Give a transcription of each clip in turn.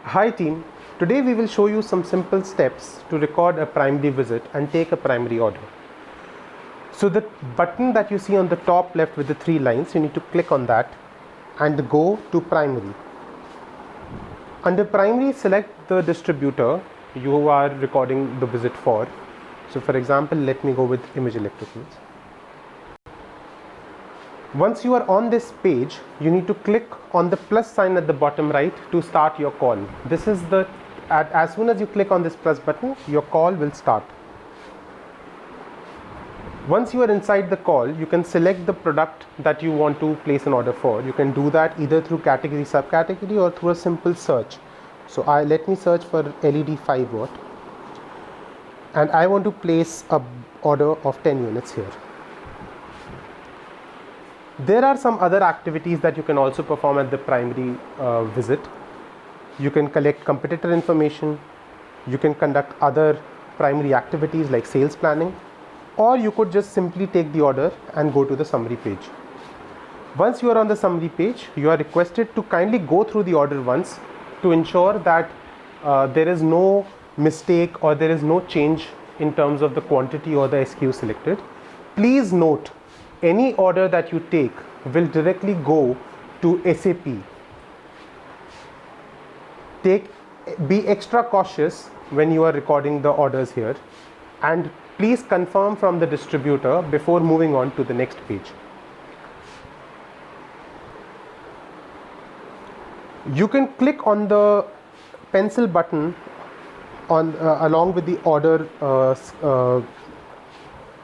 Hi team, today we will show you some simple steps to record a primary visit and take a primary order. So the button that you see on the top left with the 3 lines, you need to click on that and go to primary. Under primary, select the distributor you are recording the visit for. So for example, let me go with Image Electricals. Once you are on this page, you need to click on the plus sign at the bottom right to start your call. This is as soon as you click on this plus button, your call will start. Once you are inside the call, you can select the product that you want to place an order for. You can do that either through category, subcategory, or through a simple search. So let me search for LED 5 watt, and I want to place a order of 10 units here. There are some other activities that you can also perform at the primary visit. You can collect competitor information, you can conduct other primary activities like sales planning, or you could just simply take the order and go to the summary page. Once you are on the summary page, you are requested to kindly go through the order once to ensure that there is no mistake or there is no change in terms of the quantity or the SKU selected. Please note, any order that you take will directly go to SAP. Be extra cautious when you are recording the orders here, and please confirm from the distributor before moving on to the next page. You can click on the pencil button along with the order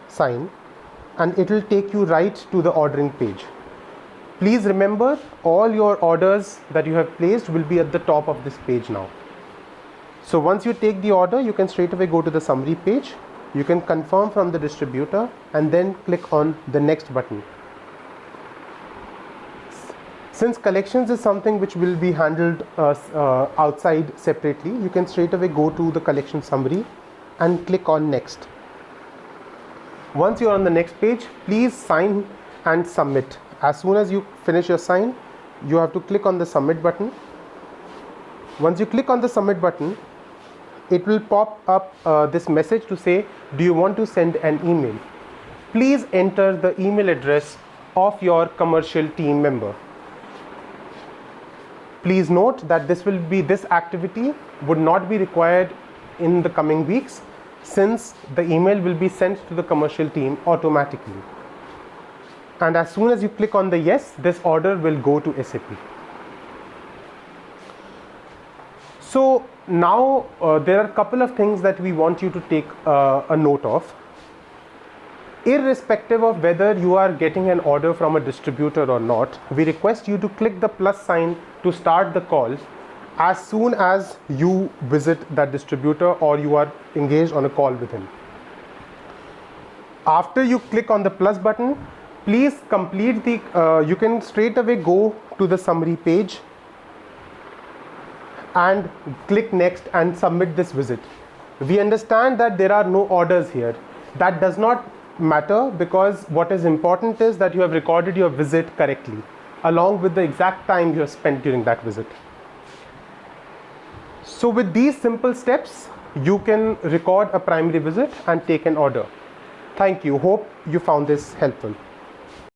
sign, and it will take you right to the ordering page. Please remember, all your orders that you have placed will be at the top of this page now. So once you take the order, you can straight away go to the summary page. You can confirm from the distributor and then click on the next button. Since collections is something which will be handled outside separately, you can straight away go to the collection summary and click on next. Once you are on the next page, please sign and submit. As soon as you finish your sign, you have to click on the submit button. Once you click on the submit button, it will pop up this message to say, do you want to send an email? Please enter the email address of your commercial team member. Please note that this activity would not be required in the coming weeks, since the email will be sent to the commercial team automatically. And as soon as you click on the yes, this order will go to SAP. So now there are a couple of things that we want you to take a note of. Irrespective of whether you are getting an order from a distributor or not, we request you to click the plus sign to start the call as soon as you visit that distributor or you are engaged on a call with him. After you click on the plus button, please complete you can straight away go to the summary page and click next and submit this visit. We understand that there are no orders here. That does not matter, because what is important is that you have recorded your visit correctly along with the exact time you have spent during that visit. So with these simple steps, you can record a primary visit and take an order. Thank you. Hope you found this helpful.